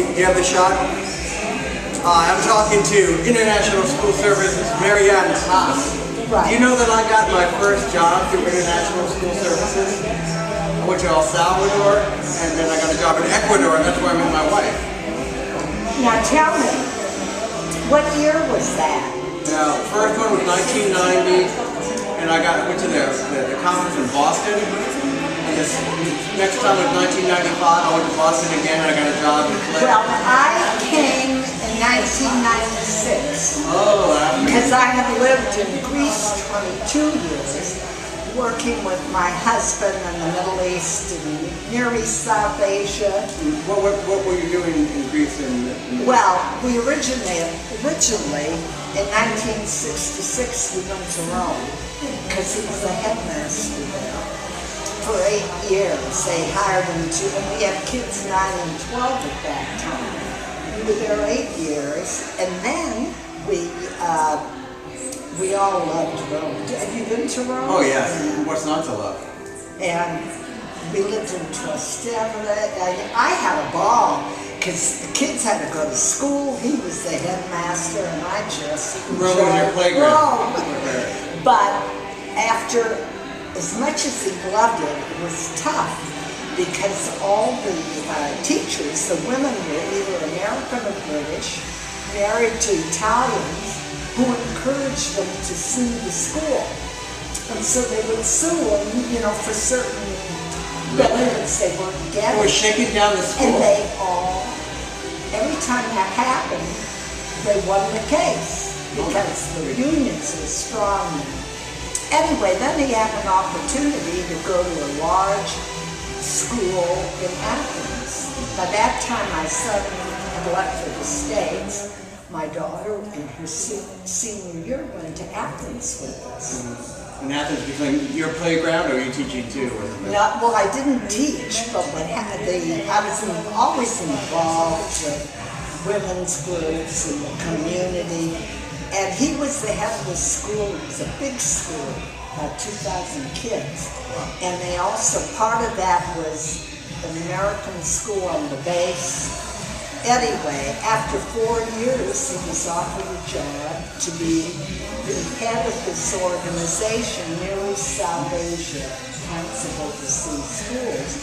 You have the shot? I'm talking to International School Services, Anne Haas. Right. Do you know that I got my first job through International School Services? I went to El Salvador, and then I got a job in Ecuador, and that's where I met my wife. Now tell me, what year was that? Now, first one was 1990, and went to the conference in Boston. And this next time was 1995. I went to Boston again, and I got a job in Clay. Well, I came in 1996 because I had lived in Greece 22 years, working with my husband in the Middle East and Near East South Asia. What were you doing in Greece? Well, we originally in 1966 we went to Rome because he was the headmaster there for 8 years. They hired him to, and we had kids 9 and 12 at that time. We were there 8 years, and then we all loved Rome. Have you been to Rome? Oh yes. What's not to love? And we lived in Trastevere. I had a ball because the kids had to go to school. He was the headmaster, and I just Rome was your playground. Rome. But after, as much as he loved it, it was tough because all the teachers, the women were either American or British, married to Italians, who encouraged them to sue the school. And so they would sue them, for certain benefits they weren't getting. They were shaking down the school. And they all, every time that happened, they won the case because the unions were strong. Anyway, then he had an opportunity to go to a large school in Athens. By that time, my son had left for the States. My daughter, in her senior year, went to Athens with us. In Athens became your playground, or were you teaching too? Well, I didn't teach, but I was always involved with women's groups in the community. And he was the head of the school. It was a big school, about 2,000 kids. And they also, part of that was an American school on the base. Anyway, after 4 years, he was offered a job to be the head of this organization, Near East South Asia, Council of Overseas Schools.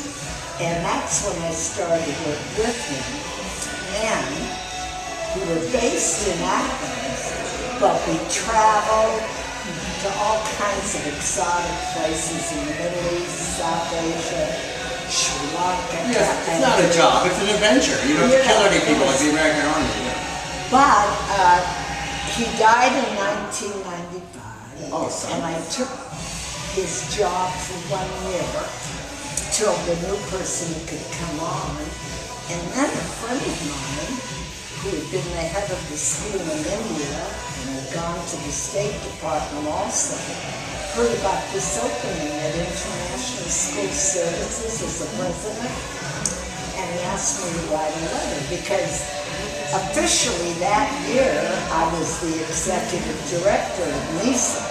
And that's when I started work with him. And we were based in Athens, but we traveled to all kinds of exotic places in the Middle East, South Asia, Sri Lanka. Yes, it's not a job, it's an adventure. You don't have to kill any people like the American Army. But he died in 1995, and I took his job for 1 year till the new person could come on. And then a friend of mine, who had been the head of the school in India and had gone to the State Department also, heard about this opening at International School Services as the president, and he asked me to write a letter because officially that year I was the executive director of NISA.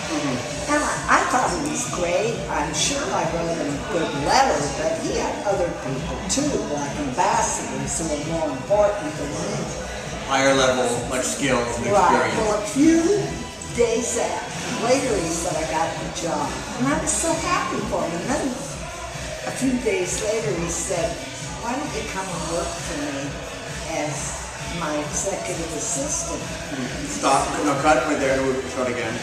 And I thought it was great. I'm sure I wrote him a good letter, but he had other people too, like ambassadors who were more important than me. Higher level, much skills and Right. experience. Well, a few days later, he said I got the job, and I was so happy for him. And then a few days later, he said, "Why don't you come and work for me as my executive assistant?" Stop. No, cut right there. We'll start again.